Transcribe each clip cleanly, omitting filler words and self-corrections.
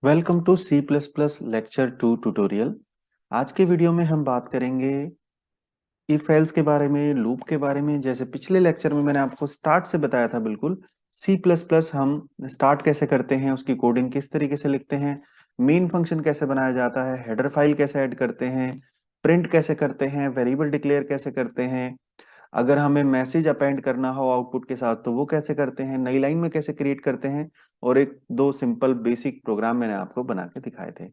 Welcome to C plus plus lecture 2 tutorial. आज के video में हम बात करेंगे इफ एल्स के बारे में, लूप के बारे में। जैसे पिछले लेक्चर में मैंने आपको स्टार्ट से बताया था, बिल्कुल सी प्लस प्लस हम स्टार्ट कैसे करते हैं, उसकी कोडिंग किस तरीके से लिखते हैं, मेन फंक्शन कैसे बनाया जाता है, हेडर फाइल कैसे ऐड करते हैं, प्रिंट कैसे करते हैं, वेरिएबल डिक्लेयर कैसे करते हैं, अगर हमें मैसेज अपेंड करना हो आउटपुट के साथ तो वो कैसे करते हैं, नई लाइन में कैसे क्रिएट करते हैं, और एक दो सिंपल बेसिक प्रोग्राम मैंने आपको बना के दिखाए थे।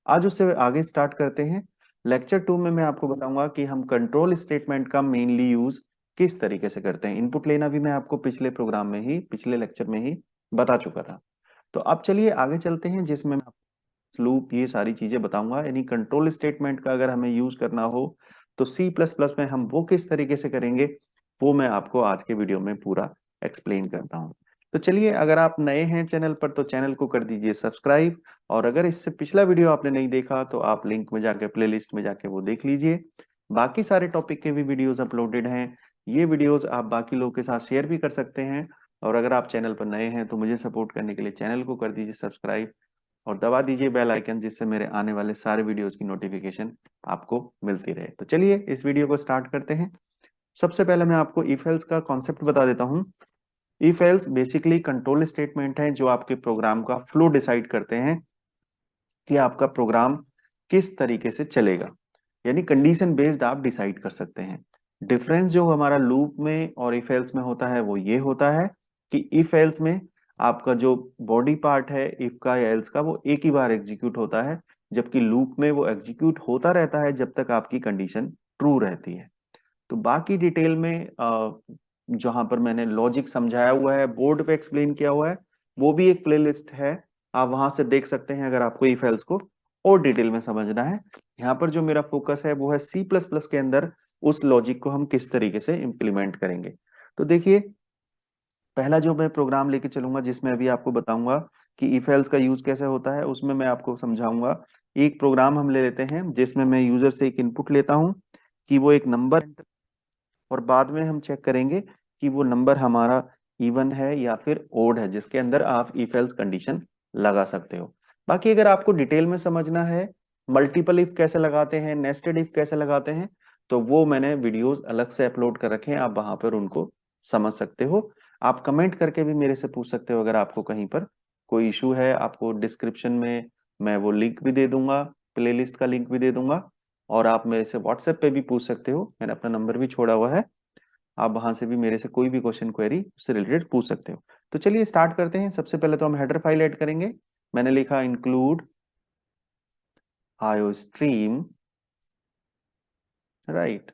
आज उससे आगे स्टार्ट करते हैं। लेक्चर 2 में मैं आपको बताऊंगा कि हम कंट्रोल स्टेटमेंट का मेनली यूज किस तरीके से करते हैं। इनपुट लेना भी मैं आपको पिछले प्रोग्राम में ही, पिछले लेक्चर में ही बता चुका था। तो अब चलिए आगे चलते हैं, जिसमें लूप ये सारी चीजें बताऊंगा। यानी कंट्रोल स्टेटमेंट का अगर हमें यूज करना हो तो सी प्लस प्लस में हम वो किस तरीके से करेंगे, वो मैं आपको आज के वीडियो में पूरा एक्सप्लेन करता हूँ। तो चलिए, अगर आप नए हैं चैनल पर तो चैनल को कर दीजिए सब्सक्राइब, और अगर इससे पिछला वीडियो आपने नहीं देखा तो आप लिंक में जाके, प्लेलिस्ट में जाके वो देख लीजिए। बाकी सारे टॉपिक के भी वीडियोस अपलोडेड हैं। ये वीडियोस आप बाकी लोगों के साथ शेयर भी कर सकते हैं। और अगर आप चैनल पर नए हैं तो मुझे सपोर्ट करने के लिए चैनल को कर दीजिए सब्सक्राइब और दबा दीजिए बेल आइकन, जिससे मेरे आने वाले सारे वीडियोस की नोटिफिकेशन आपको मिलती रहे। तो चलिए इस वीडियो को स्टार्ट करते हैं। सबसे पहले मैं आपको इफ एल्स का कॉन्सेप्ट बता देता हूँ। If else basically control statement है जो आपके प्रोग्राम का फ्लो डिसाइड करते हैं कि आपका प्रोग्राम किस तरीके से चलेगा। यानी कंडीशन बेस्ड आप डिसाइड कर सकते हैं। डिफरेंस जो हमारा लूप में और इफ एल्स में होता है वो ये होता है कि इफ एल्स में आपका जो बॉडी पार्ट है इफ का या एल्स का, वो एक ही बार एग्जीक्यूट होता है, जबकि लूप में वो एग्जीक्यूट होता रहता है जब तक आपकी कंडीशन ट्रू रहती है। तो बाकी डिटेल में जहां पर मैंने लॉजिक समझाया हुआ है, बोर्ड पे एक्सप्लेन किया हुआ है, वो भी एक प्लेलिस्ट है, आप वहां से देख सकते हैं अगर आपको इफ एल्स को और डिटेल में समझना है। यहाँ पर जो मेरा फोकस है वो है सी प्लस प्लस के अंदर उस लॉजिक को हम किस तरीके से इम्प्लीमेंट करेंगे। तो देखिए, पहला जो मैं प्रोग्राम लेके चलूंगा जिसमें अभी आपको बताऊंगा कि इफ एल्स का यूज कैसे होता है, उसमें मैं आपको समझाऊंगा। एक प्रोग्राम हम ले लेते हैं जिसमें मैं यूजर से एक इनपुट लेता हूं कि वो एक नंबर, और बाद में हम चेक करेंगे कि वो नंबर हमारा इवन है या फिर ओड है, जिसके अंदर आप इफ एल्स कंडीशन लगा सकते हो। बाकी अगर आपको डिटेल में समझना है मल्टीपल इफ कैसे लगाते हैं, नेस्टेड इफ कैसे लगाते हैं, तो वो मैंने वीडियोस अलग से अपलोड कर रखे हैं, आप वहां पर उनको समझ सकते हो। आप कमेंट करके भी मेरे से पूछ सकते हो अगर आपको कहीं पर कोई इशू है। आपको डिस्क्रिप्शन में मैं वो लिंक भी दे दूंगा, प्लेलिस्ट का लिंक भी दे दूंगा, और आप मेरे से व्हाट्सएप पे भी पूछ सकते हो, मैंने अपना नंबर भी छोड़ा हुआ है। आप वहां से भी मेरे से कोई भी क्वेश्चन क्वेरी उससे रिलेटेड पूछ सकते हो। तो चलिए स्टार्ट करते हैं। सबसे पहले तो हम हेडर फाइल ऐड करेंगे। मैंने लिखा इंक्लूड आयो स्ट्रीम, राइट।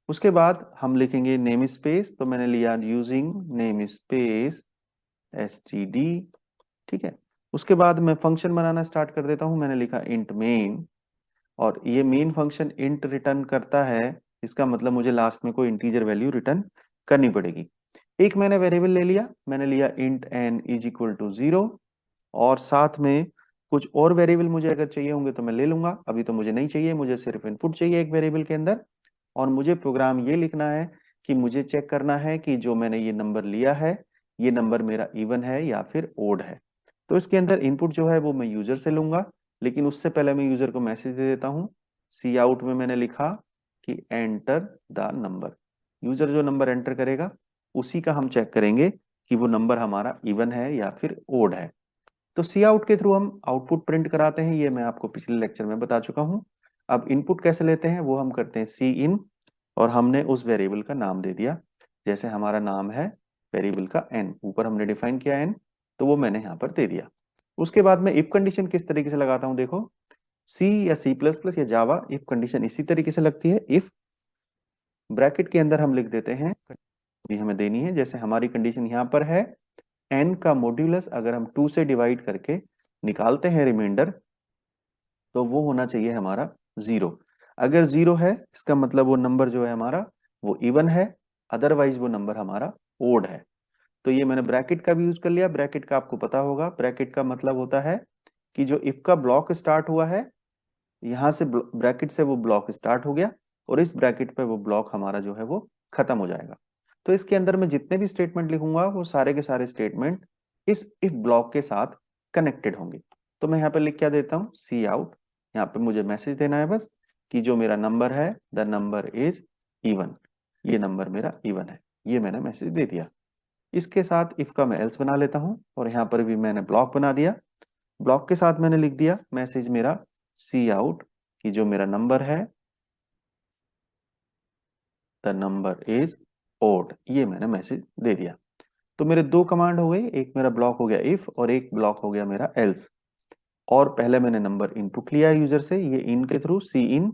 उसके बाद हम लिखेंगे नेम स्पेस, तो मैंने लिया यूजिंग नेम स्पेस std, ठीक है। उसके बाद मैं फंक्शन बनाना स्टार्ट कर देता हूं। मैंने लिखा इंट मेन, और ये मेन फंक्शन इंट रिटर्न करता है, इसका मतलब मुझे लास्ट में कोई इंटीजर वैल्यू रिटर्न करनी पड़ेगी। एक मैंने वेरिएबल ले लिया, मैंने लिया int n is equal to 0, और साथ में कुछ और वेरिएबल मुझे अगर चाहिए होंगे तो मैं ले लूंगा, अभी तो मुझे नहीं चाहिए, मुझे सिर्फ इनपुट चाहिए एक वेरिएबल के अंदर। और मुझे प्रोग्राम ये लिखना है कि मुझे चेक करना है कि जो मैंने ये नंबर लिया है, ये नंबर मेरा इवन है या फिर ओड है। तो इसके अंदर इनपुट जो है वो मैं यूजर से लूंगा, लेकिन उससे पहले मैं यूजर को मैसेज दे देता हूँ। सी आउट में मैंने लिखा कि एंटर द नंबर। यूजर जो नंबर एंटर करेगा उसी का हम चेक करेंगे कि वो नंबर हमारा इवन है या फिर ओड है। तो सी आउट के थ्रू हम आउटपुट प्रिंट कराते हैं, ये मैं आपको पिछले लेक्चर में बता चुका हूँ। अब इनपुट कैसे लेते हैं वो हम करते हैं सी इन, और हमने उस वेरिएबल का नाम दे दिया। जैसे हमारा नाम है वेरिएबल का एन, ऊपर हमने डिफाइन किया एन, तो वो मैंने यहाँ पर दे दिया। उसके बाद मैं इफ कंडीशन किस तरीके से लगाता हूँ, देखो सी या सी प्लस प्लस या जावा इफ कंडीशन इसी तरीके से लगती है। इफ ब्रैकेट के अंदर हम लिख देते हैं भी हमें देनी है, जैसे हमारी कंडीशन यहाँ पर है एन का मॉड्यूलस अगर हम 2 से डिवाइड करके निकालते हैं रिमाइंडर, तो वो होना चाहिए हमारा 0। अगर 0 है इसका मतलब वो नंबर जो है हमारा वो इवन है, अदरवाइज वो नंबर हमारा ओड है। तो ये मैंने ब्रैकेट का भी यूज कर लिया। ब्रैकेट का आपको पता होगा, ब्रैकेट का मतलब होता है कि जो इफ का ब्लॉक स्टार्ट हुआ है, यहाँ से ब्रैकेट से वो ब्लॉक स्टार्ट हो गया, और इस ब्रैकेट पे वो ब्लॉक हमारा जो है वो खत्म हो जाएगा। तो इसके अंदर मैं जितने भी स्टेटमेंट लिखूंगा वो सारे के सारे स्टेटमेंट इस इफ ब्लॉक के साथ कनेक्टेड होंगे। तो मैं यहाँ पे लिख क्या देता हूँ, सी आउट। यहाँ पे मुझे मैसेज देना है बस कि जो मेरा नंबर है द नंबर इज इवन, ये नंबर मेरा इवन है, ये मैंने मैसेज दे दिया। इसके साथ इफ का मैं एल्स बना लेता हूँ और यहाँ पर भी मैंने ब्लॉक बना दिया। ब्लॉक के साथ मैंने लिख दिया मैसेज मेरा सी आउट कि जो मेरा नंबर है द नंबर इज ओड, ये मैंने मैसेज दे दिया। तो मेरे दो कमांड हो गई, एक मेरा ब्लॉक हो गया इफ और एक ब्लॉक हो गया मेरा एल्स। और पहले मैंने नंबर इनपुट लिया यूजर से, ये इन के थ्रू सी इन,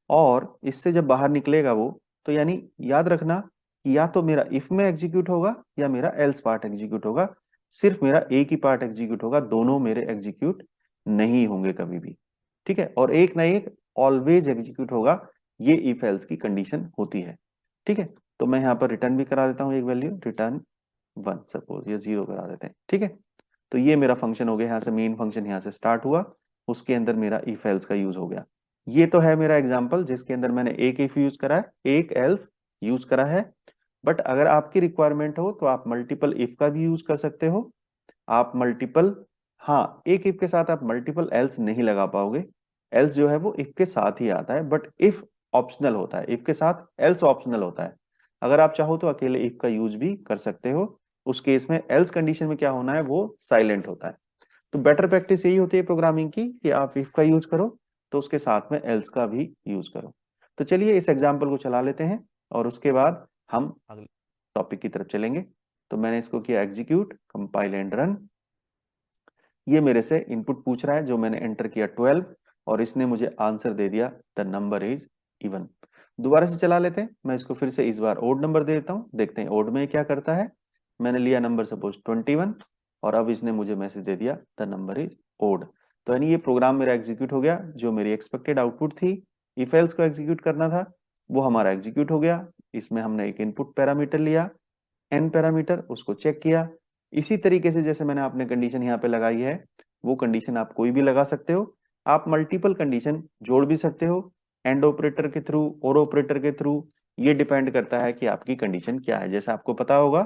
और इससे जब बाहर निकलेगा वो, तो यानी याद रखना कि या तो मेरा इफ में एग्जीक्यूट होगा या मेरा एल्स पार्ट एग्जीक्यूट होगा, सिर्फ मेरा एक ही पार्ट एग्जीक्यूट होगा, दोनों मेरे एग्जीक्यूट नहीं होंगे कभी भी। ठीक है, और एक ना एक ऑलवेज एग्जीक्यूट होगा, ये इफ एल्स की कंडीशन होती है। ठीक है, तो मैं यहाँ पर रिटर्न भी करा देता हूँ एक वैल्यू, रिटर्न 1, सपोज ये 0 करा देते हैं। ठीक है, तो ये मेरा फंक्शन हो गया, यहाँ से मेन फंक्शन यहाँ से स्टार्ट हुआ, उसके अंदर मेरा इफ एल्स का यूज हो गया। ये तो है मेरा एग्जांपल जिसके अंदर मैंने एक इफ यूज करा है, एक एल्स यूज करा है। बट अगर आपकी रिक्वायरमेंट हो तो आप मल्टीपल इफ का भी यूज कर सकते हो। आप मल्टीपल, हाँ, एक इफ के साथ आप मल्टीपल एल्स नहीं लगा पाओगे। एल्स जो है वो इफ के साथ ही आता है, बट इफ ऑप्शनल होता है, इफ के साथ एल्स ऑप्शनल होता है। अगर आप चाहो तो अकेले इफ का यूज भी कर सकते हो। उस केस में एल्स कंडीशन में क्या होना है, वो साइलेंट होता है। तो बेटर प्रैक्टिस यही होती है प्रोग्रामिंग की कि आप इफ का यूज करो तो उसके साथ में एल्स का भी यूज करो। तो चलिए इस एग्जाम्पल को चला लेते हैं और उसके बाद हम अगले टॉपिक की तरफ चलेंगे। तो मैंने इसको किया एग्जीक्यूट, कंपाइल एंड रन। ये मेरे से इनपुट पूछ रहा है जो मैंने एंटर किया 12, और इसने मुझे आंसर दे दिया द नंबर इज इवन। दोबारा से चला लेते हैं, मैं इसको फिर से इस बार ओड नंबर दे देता हूँ, देखते हैं ओड में क्या करता है। मैंने लिया नंबर सपोज 21, और अब इसने मुझे मैसेज दे दिया द नंबर इज ओड। तो यानी ये प्रोग्राम मेरा एग्जीक्यूट हो गया, जो मेरी एक्सपेक्टेड आउटपुट थी, इफ एल्स को एग्जीक्यूट करना था, वो हमारा एग्जीक्यूट हो गया। इसमें हमने एक इनपुट पैरामीटर लिया, एन पैरामीटर, उसको चेक किया। इसी तरीके से जैसे मैंने आपने कंडीशन यहाँ पे लगाई है, वो कंडीशन आप कोई भी लगा सकते हो। आप मल्टीपल कंडीशन जोड़ भी सकते हो, एंड ऑपरेटर के थ्रू, और ऑपरेटर के थ्रू। ये डिपेंड करता है कि आपकी कंडीशन क्या है। जैसे आपको पता होगा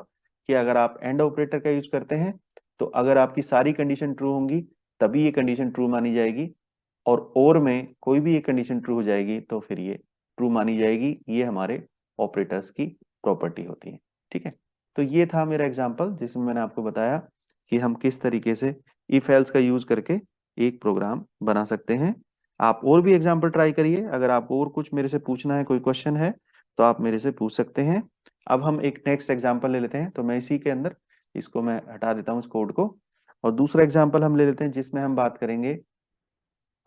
कि अगर आप एंड ऑपरेटर का यूज करते हैं तो अगर आपकी सारी कंडीशन ट्रू होंगी तभी ये कंडीशन ट्रू मानी जाएगी, और में कोई भी एक कंडीशन ट्रू हो जाएगी तो फिर ये ट्रू मानी जाएगी। ये हमारे ऑपरेटर्स की प्रॉपर्टी होती है। ठीक है, तो ये था मेरा एग्जांपल जिसमें मैंने आपको बताया कि हम किस तरीके से इफ एल्स का यूज करके एक प्रोग्राम बना सकते हैं। आप और भी एग्जांपल ट्राई करिए, अगर आपको और कुछ मेरे से पूछना है, कोई क्वेश्चन है तो आप मेरे से पूछ सकते हैं। अब हम एक नेक्स्ट एग्जांपल ले लेते हैं, तो मैं इसी के अंदर इसको मैं हटा देता हूँ इस कोड को, और दूसरा एग्जांपल हम ले लेते हैं जिसमें हम बात करेंगे,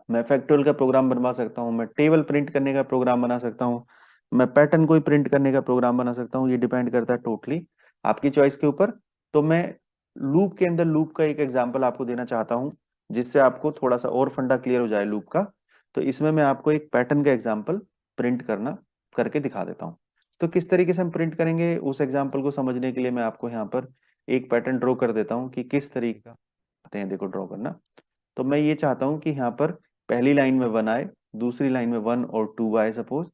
मैं फैक्टोरियल का प्रोग्राम बनवा सकता हूँ, मैं टेबल प्रिंट करने का प्रोग्राम बना सकता हूँ, मैं पैटर्न को ही प्रिंट करने का प्रोग्राम बना सकता हूँ। ये डिपेंड करता है टोटली आपकी चॉइस के ऊपर। तो मैं लूप के अंदर लूप का एक एग्जांपल आपको देना चाहता हूँ जिससे आपको थोड़ा सा और फंडा क्लियर हो जाए लूप का। तो इसमें मैं आपको एक पैटर्न का एग्जाम्पल प्रिंट करना करके दिखा देता हूँ। तो किस तरीके से हम प्रिंट करेंगे उस एग्जाम्पल को समझने के लिए मैं आपको यहाँ पर एक पैटर्न ड्रॉ कर देता हूँ कि किस तरीके का आते हैं, देखो ड्रॉ करना। तो मैं ये चाहता हूं कि यहाँ पर पहली लाइन में 1 आए, दूसरी लाइन में 1 और 2 आए सपोज,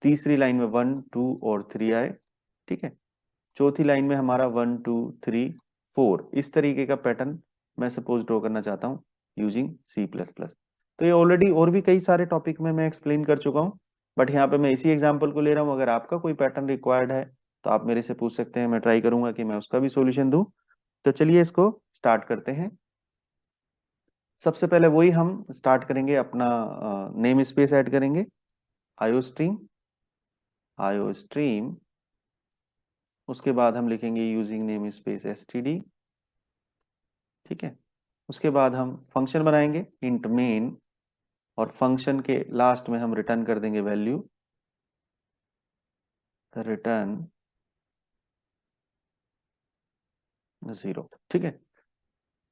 तीसरी लाइन में 1 2 और 3 आए। ठीक है, चौथी लाइन में हमारा 1 2 3 4, इस तरीके का पैटर्न मैं सपोज ड्रॉ करना चाहता हूँ यूजिंग C++। तो ये ऑलरेडी और भी कई सारे टॉपिक में मैं एक्सप्लेन कर चुका हूँ, बट यहाँ पे मैं इसी एग्जाम्पल को ले रहा हूँ। अगर आपका कोई पैटर्न रिक्वायर्ड है तो आप मेरे से पूछ सकते हैं, मैं ट्राई करूंगा कि मैं उसका भी सोल्यूशन दूं। तो चलिए इसको स्टार्ट करते हैं। सबसे पहले वही हम स्टार्ट करेंगे, अपना नेम स्पेस ऐड करेंगे, आईओस्ट्रीम, आईओस्ट्रीम। उसके बाद हम लिखेंगे यूजिंग नेम स्पेस एसटीडी। ठीक है, उसके बाद हम फंक्शन बनाएंगे इंट मेन, और फंक्शन के लास्ट में हम रिटर्न कर देंगे वैल्यू रिटर्न 0। ठीक है,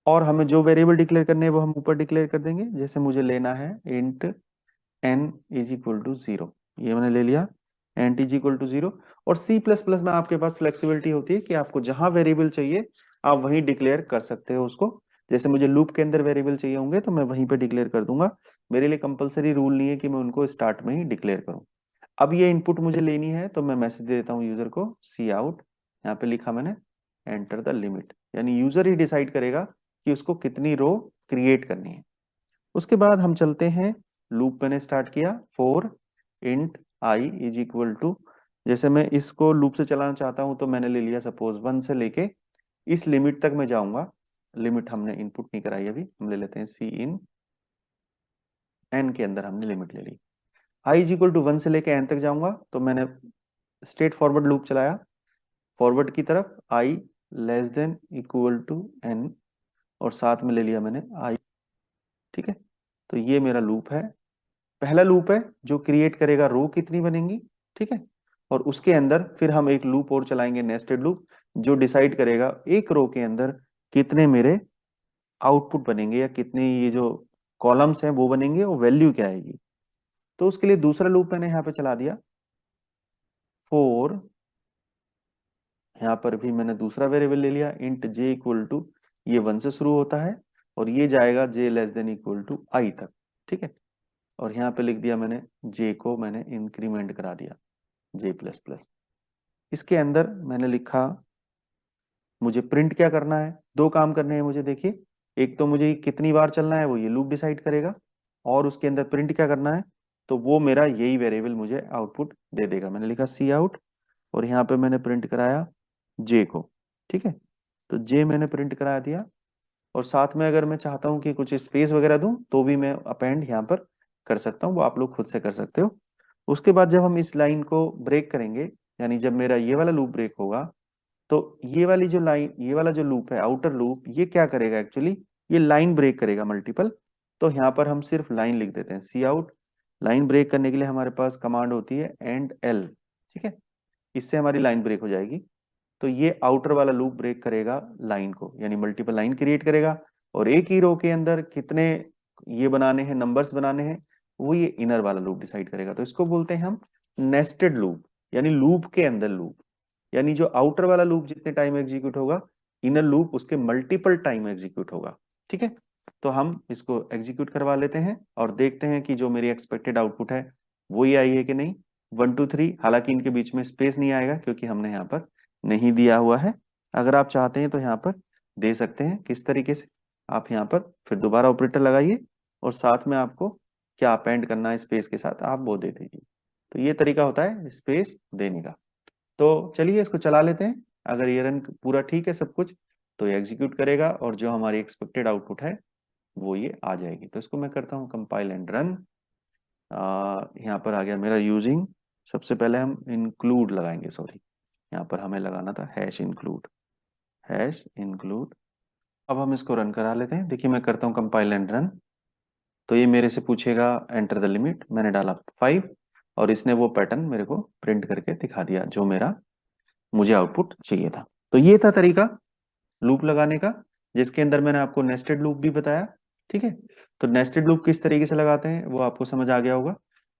और हमें जो वेरिएबल डिक्लेयर करने हैं वो हम ऊपर डिक्लेयर कर देंगे। जैसे मुझे लेना है int n is equal to 0, ये मैंने ले लिया, एन इज इक्वल टू 0। और C++ में आपके पास फ्लेक्सिबिलिटी होती है कि आपको जहां वेरिएबल चाहिए आप वहीं डिक्लेयर कर सकते हो उसको। जैसे मुझे लूप के अंदर वेरिएबल चाहिए होंगे तो मैं वहीं पे डिक्लेयर कर दूंगा। मेरे लिए कंपलसरी रूल नहीं है कि मैं उनको स्टार्ट में ही डिक्लेयर करूं। अब ये इनपुट मुझे लेनी है तो मैं मैसेज दे देता हूँ यूजर को सी आउट, यहाँ पे लिखा मैंने एंटर द लिमिट, यानी यूजर ही डिसाइड करेगा कि उसको कितनी रो क्रिएट करनी है। उसके बाद हम चलते हैं, लूप मैंने स्टार्ट किया for int i is equal to, जैसे मैं इसको लूप से चलाना चाहता हूं तो मैंने ले लिया सपोज 1 से लेके इस लिमिट तक मैं जाऊंगा। लिमिट हमने इनपुट नहीं कराई, अभी हम ले लेते हैं सी इन एन के अंदर हमने लिमिट ले ली। आई इज इक्वल टू 1 से लेके एन तक जाऊंगा तो मैंने स्ट्रेट फॉरवर्ड लूप चलाया फॉरवर्ड की तरफ, I less than equal to n, और साथ में ले लिया मैंने आई। ठीक है, तो ये मेरा लूप है, पहला लूप है जो क्रिएट करेगा रो कितनी बनेंगी। ठीक है, और उसके अंदर फिर हम एक लूप और चलाएंगे, नेस्टेड लूप, जो डिसाइड करेगा एक रो के अंदर कितने मेरे आउटपुट बनेंगे या कितने ये जो कॉलम्स हैं वो बनेंगे और वैल्यू क्या आएगी। तो उसके लिए दूसरा लूप मैंने यहाँ पे चला दिया फोर, यहाँ पर भी मैंने दूसरा वेरिएबल ले लिया इंट जे इक्वल टू, ये 1 से शुरू होता है और ये जाएगा जे लेस देन इक्वल टू आई तक। ठीक है, और यहाँ पे लिख दिया मैंने जे को मैंने इंक्रीमेंट करा दिया जे प्लस प्लस। इसके अंदर मैंने लिखा मुझे प्रिंट क्या करना है, दो काम करने हैं मुझे, देखिए एक तो मुझे कितनी बार चलना है वो ये लूप डिसाइड करेगा, और उसके अंदर प्रिंट क्या करना है तो वो मेरा यही वेरिएबल मुझे आउटपुट दे देगा। मैंने लिखा सी आउट और यहाँ पे मैंने प्रिंट कराया जे को। ठीक है, तो जे मैंने प्रिंट करा दिया, और साथ में अगर मैं चाहता हूँ कि कुछ स्पेस वगैरह दूं तो भी मैं अपेंड यहाँ पर कर सकता हूँ, वो आप लोग खुद से कर सकते हो। उसके बाद जब हम इस लाइन को ब्रेक करेंगे, यानी जब मेरा ये वाला लूप ब्रेक होगा, तो ये वाली जो लाइन, ये वाला जो लूप है आउटर लूप, ये क्या करेगा एक्चुअली, ये लाइन ब्रेक करेगा मल्टीपल। तो यहाँ पर हम सिर्फ लाइन लिख देते हैं सी आउट। लाइन ब्रेक करने के लिए हमारे पास कमांड होती है एंड एल। ठीक है, इससे हमारी लाइन ब्रेक हो जाएगी। तो ये आउटर वाला लूप ब्रेक करेगा लाइन को, यानी मल्टीपल लाइन क्रिएट करेगा, और एक ही रो के अंदर कितने ये बनाने हैं, नंबर्स बनाने हैं, वो ये इनर वाला लूप डिसाइड करेगा। तो इसको बोलते हैं हम नेस्टेड लूप, यानी लूप के अंदर लूप, यानी जो आउटर वाला लूप जितने टाइम एग्जीक्यूट होगा, इनर लूप उसके मल्टीपल टाइम एग्जीक्यूट होगा। ठीक है, तो हम इसको एग्जीक्यूट करवा लेते हैं और देखते हैं कि जो मेरी एक्सपेक्टेड आउटपुट है वो ही आई है कि नहीं। 1 2 3, हालांकि इनके बीच में स्पेस नहीं आएगा क्योंकि हमने यहाँ पर नहीं दिया हुआ है। अगर आप चाहते हैं तो यहाँ पर दे सकते हैं, किस तरीके से, आप यहाँ पर फिर दोबारा ऑपरेटर लगाइए और साथ में आपको क्या अपेंड करना है स्पेस के साथ आप वो दे दीजिए। तो ये तरीका होता है स्पेस देने का। तो चलिए इसको चला लेते हैं, अगर ये रन पूरा ठीक है सब कुछ तो ये एग्जीक्यूट करेगा और जो हमारी एक्सपेक्टेड आउटपुट है वो ये आ जाएगी। तो इसको मैं करता हूँ कंपाइल एंड रन। यहाँ पर आ गया मेरा यूजिंग, सबसे पहले हम इंक्लूड लगाएंगे, सॉरी यहाँ पर हमें लगाना था हैश इंक्लूड, हैश इंक्लूड। अब हम इसको रन करा लेते हैं, देखिए मैं करता हूँ कंपाइल एंड रन। तो ये मेरे से पूछेगा एंटर द लिमिट, मैंने डाला 5 और इसने वो पैटर्न मेरे को प्रिंट करके दिखा दिया जो मेरा मुझे आउटपुट चाहिए था। तो ये था तरीका लूप लगाने का, जिसके अंदर मैंने आपको नेस्टेड लूप भी बताया। ठीक है, तो नेस्टेड लूप किस तरीके से लगाते हैं वो आपको समझ आ गया होगा,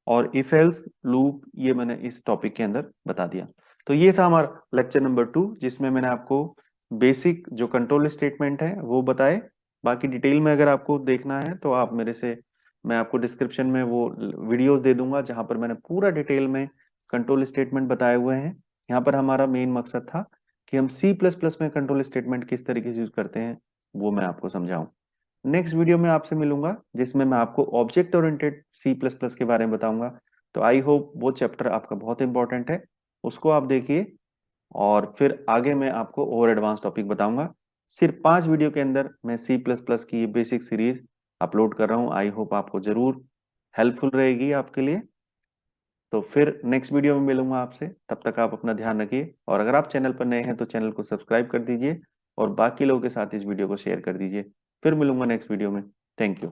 और इफ एल्स लूप ये मैंने इस टॉपिक के अंदर बता दिया। तो ये था हमारा लेक्चर नंबर 2, जिसमें मैंने आपको बेसिक जो कंट्रोल स्टेटमेंट है वो बताए। बाकी डिटेल में अगर आपको देखना है तो आप मेरे से, मैं आपको डिस्क्रिप्शन में वो वीडियोस दे दूंगा जहां पर मैंने पूरा डिटेल में कंट्रोल स्टेटमेंट बताए हुए हैं। यहाँ पर हमारा मेन मकसद था कि हम सी प्लस प्लस में कंट्रोल स्टेटमेंट किस तरीके से यूज करते हैं वो मैं आपको समझाऊं। नेक्स्ट वीडियो में आपसे मिलूंगा जिसमें मैं आपको object oriented C plus plus के बारे में बताऊंगा। तो आई होप वो चैप्टर आपका बहुत इंपॉर्टेंट है, उसको आप देखिए, और फिर आगे मैं आपको और एडवांस टॉपिक बताऊंगा। सिर्फ 5 वीडियो के अंदर मैं सी प्लस प्लस की ये बेसिक सीरीज अपलोड कर रहा हूँ, आई होप आपको जरूर हेल्पफुल रहेगी आपके लिए। तो फिर नेक्स्ट वीडियो में मिलूंगा आपसे, तब तक आप अपना ध्यान रखिए, और अगर आप चैनल पर नए हैं तो चैनल को सब्सक्राइब कर दीजिए और बाकी लोगों के साथ इस वीडियो को शेयर कर दीजिए। फिर मिलूंगा नेक्स्ट वीडियो में। Thank you.